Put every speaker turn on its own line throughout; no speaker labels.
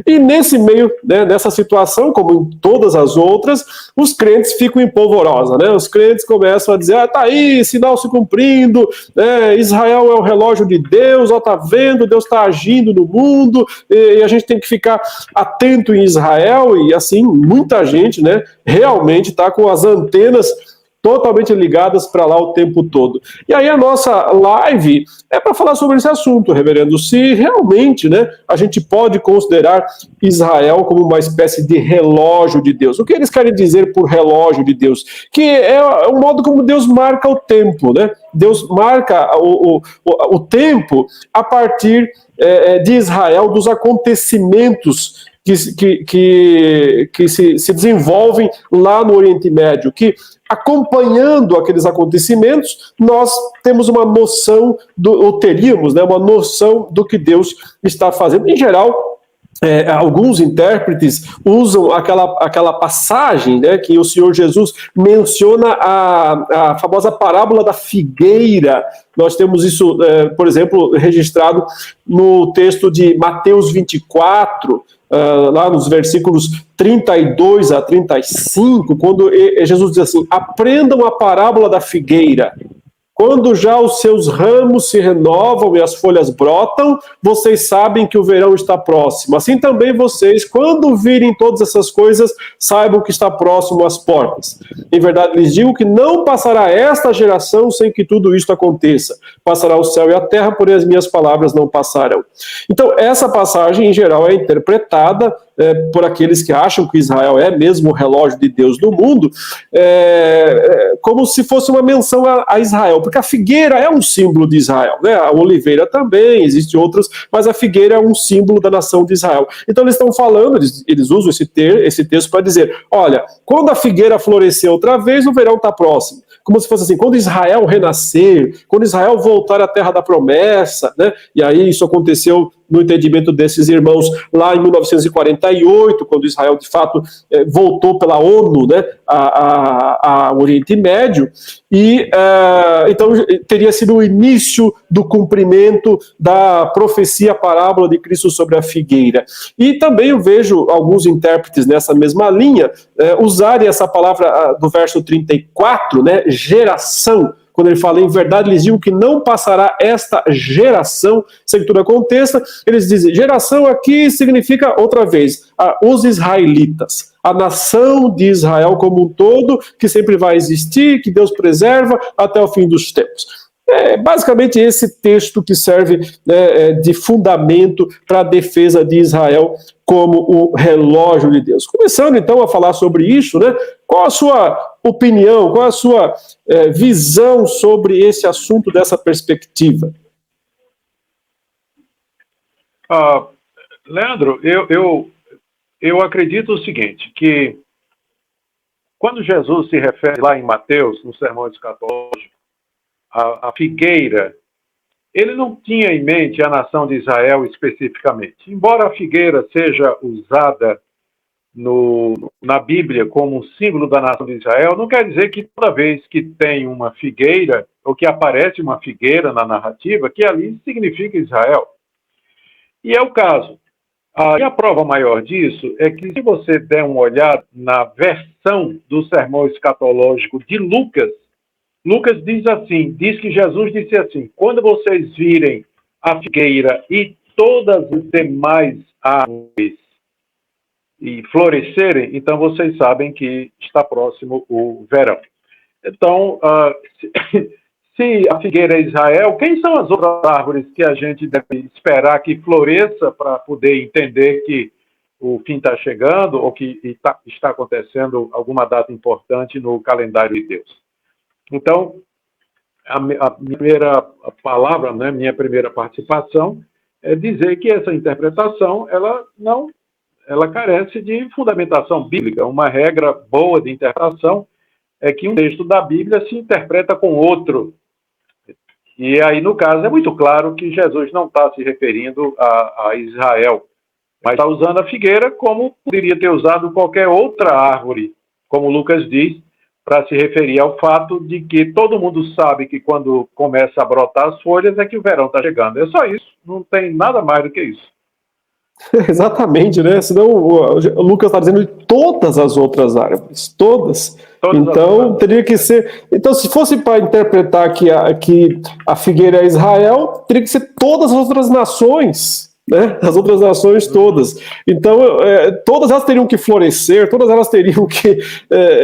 E nesse meio, né, nessa situação, como em todas as outras, os crentes ficam em polvorosa, né? Os crentes começam a dizer, tá aí, sinal se cumprindo, né? Israel é o relógio de Deus, ó, tá vendo, Deus está agindo no mundo, e a gente tem que ficar atento em Israel, e assim, muita gente, né, realmente está com as antenas totalmente ligadas para lá o tempo todo. E aí a nossa live é para falar sobre esse assunto, reverendo, se realmente, né, a gente pode considerar Israel como uma espécie de relógio de Deus. O que eles querem dizer por relógio de Deus? Que é o modo como Deus marca o tempo, né? Deus marca o tempo a partir de Israel, dos acontecimentos que se desenvolvem lá no Oriente Médio, que acompanhando aqueles acontecimentos, nós temos uma noção, ou teríamos, né, uma noção do que Deus está fazendo. Em geral, alguns intérpretes usam aquela passagem, né, que o Senhor Jesus menciona a famosa parábola da figueira. Nós temos isso, por exemplo, registrado no texto de Mateus 24, lá nos versículos 32 a 35, quando Jesus diz assim, aprendam a parábola da figueira. Quando já os seus ramos se renovam e as folhas brotam, vocês sabem que o verão está próximo. Assim também vocês, quando virem todas essas coisas, saibam que está próximo às portas. Em verdade lhes digo que não passará esta geração sem que tudo isto aconteça. Passará o céu e a terra, porém as minhas palavras não passarão. Então, essa passagem, em geral, é interpretada por aqueles que acham que Israel é mesmo o relógio de Deus no mundo, como se fosse uma menção a Israel, porque a figueira é um símbolo de Israel, né? A oliveira também, existem outras, mas a figueira é um símbolo da nação de Israel. Então eles estão falando, eles usam esse texto para dizer, olha, quando a figueira florescer outra vez, o verão está próximo. Como se fosse assim, quando Israel renascer, quando Israel voltar à terra da promessa, né? E aí isso aconteceu no entendimento desses irmãos lá em 1948, quando Israel de fato voltou pela ONU, né, ao Oriente Médio, e então teria sido o início do cumprimento da profecia parábola de Cristo sobre a figueira. E também eu vejo alguns intérpretes nessa mesma linha usarem essa palavra do verso 34, né, geração, quando ele fala, em verdade lhes digo que não passará esta geração sem que tudo aconteça, eles dizem, geração aqui significa, outra vez, os israelitas, a nação de Israel como um todo, que sempre vai existir, que Deus preserva até o fim dos tempos. É basicamente esse texto que serve, né, de fundamento para a defesa de Israel como o relógio de Deus. Começando então a falar sobre isso, né? Qual a sua opinião, qual a sua visão sobre esse assunto dessa perspectiva?
Leandro, eu acredito o seguinte, que quando Jesus se refere lá em Mateus, no Sermão Escatológico, a figueira, ele não tinha em mente a nação de Israel especificamente. Embora a figueira seja usada na Bíblia como um símbolo da nação de Israel, não quer dizer que toda vez que tem uma figueira, ou que aparece uma figueira na narrativa, que ali significa Israel. E é o caso. E a prova maior disso é que, se você der uma olhada na versão do Sermão Escatológico de Lucas, Lucas diz assim, diz que Jesus disse assim, quando vocês virem a figueira e todas as demais árvores e florescerem, então vocês sabem que está próximo o verão. Então, se a figueira é Israel, quem são as outras árvores que a gente deve esperar que floresça para poder entender que o fim está chegando ou que está acontecendo alguma data importante no calendário de Deus? Então, a minha primeira palavra, né, minha primeira participação, é dizer que essa interpretação, ela carece de fundamentação bíblica. Uma regra boa de interpretação é que um texto da Bíblia se interpreta com outro. E aí, no caso, é muito claro que Jesus não está se referindo a Israel, mas está usando a figueira como poderia ter usado qualquer outra árvore, como Lucas diz, para se referir ao fato de que todo mundo sabe que quando começa a brotar as folhas é que o verão está chegando. É só isso, não tem nada mais do que isso.
Exatamente, né? Senão o Lucas está dizendo de todas as outras árvores, todas. Então teria que ser. Então, se fosse para interpretar que a figueira é Israel, teria que ser todas as outras nações, né? As outras nações todas. Então, todas elas teriam que florescer, todas elas teriam que,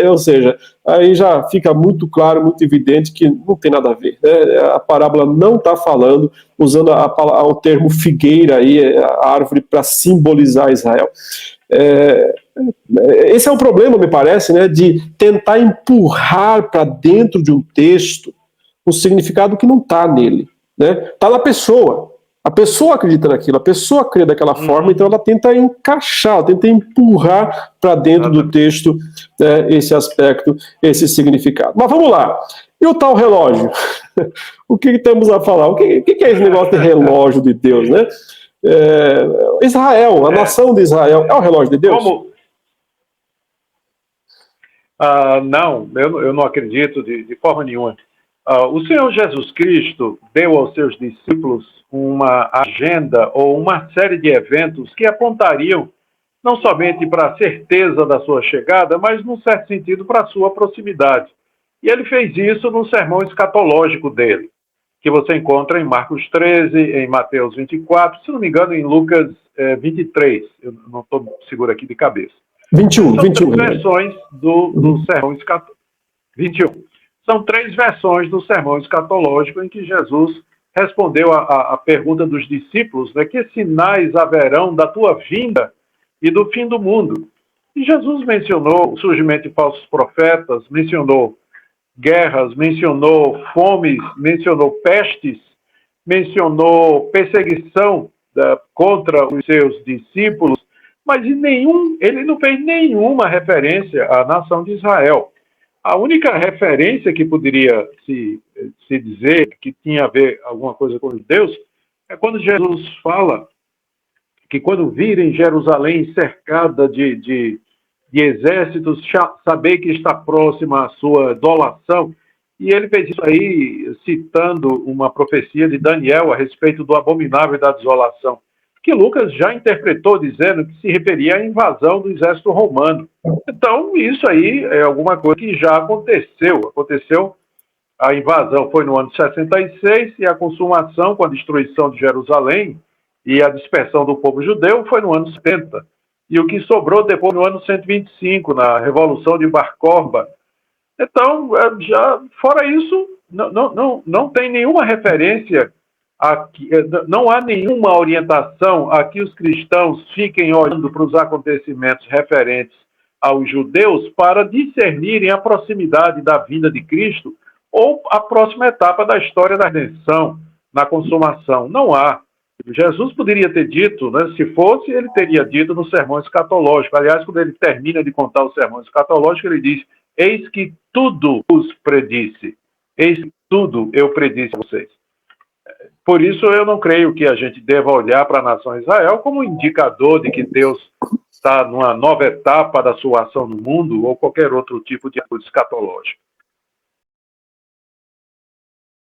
ou seja, aí já fica muito claro, muito evidente que não tem nada a ver, né? A parábola não está falando, usando o termo figueira aí, a árvore, para simbolizar Israel. Esse é o problema, me parece, né, de tentar empurrar para dentro de um texto um significado que não está nele, né? Está na pessoa. A pessoa acredita naquilo, a pessoa crê daquela forma, então ela tenta encaixar, tenta empurrar para dentro do texto, né, esse aspecto, esse significado. Mas vamos lá. E o tal relógio? O que temos a falar? O que é esse negócio de relógio de Deus, né? Israel, a nação de Israel, é o relógio de Deus?
Não, eu não acredito de forma nenhuma. O Senhor Jesus Cristo deu aos seus discípulos uma agenda ou uma série de eventos que apontariam não somente para a certeza da sua chegada, mas, num certo sentido, para a sua proximidade. E ele fez isso no sermão escatológico dele, que você encontra em Marcos 13, em Mateus 24, se não me engano, em Lucas 23. Eu não estou seguro aqui de cabeça.
21.
São três versões do sermão escatológico. 21. São três versões do sermão escatológico em que Jesus respondeu a pergunta dos discípulos, né, que sinais haverão da tua vinda e do fim do mundo. E Jesus mencionou o surgimento de falsos profetas, mencionou guerras, mencionou fomes, mencionou pestes, mencionou perseguição contra os seus discípulos, mas ele não fez nenhuma referência à nação de Israel. A única referência que poderia se dizer que tinha a ver alguma coisa com os judeus é quando Jesus fala que quando virem Jerusalém cercada de exércitos, saber que está próxima a sua desolação. E ele fez isso aí citando uma profecia de Daniel a respeito do abominável da desolação, que Lucas já interpretou dizendo que se referia à invasão do exército romano. Então, isso aí é alguma coisa que já aconteceu. A invasão foi no ano 66 e a consumação com a destruição de Jerusalém e a dispersão do povo judeu foi no ano 70. E o que sobrou depois no ano 125, na Revolução de Bar Korba. Então, já fora isso, não tem nenhuma referência, não há nenhuma orientação a que os cristãos fiquem olhando para os acontecimentos referentes aos judeus para discernirem a proximidade da vinda de Cristo ou a próxima etapa da história da redenção, na consumação. Não há. Jesus poderia ter dito, né, se fosse, ele teria dito no sermão escatológico. Aliás, quando ele termina de contar o sermão escatológico, ele diz: eis que tudo os predisse. Eis que tudo eu predisse a vocês. Por isso, eu não creio que a gente deva olhar para a nação Israel como indicador de que Deus está numa nova etapa da sua ação no mundo ou qualquer outro tipo de atitude escatológica.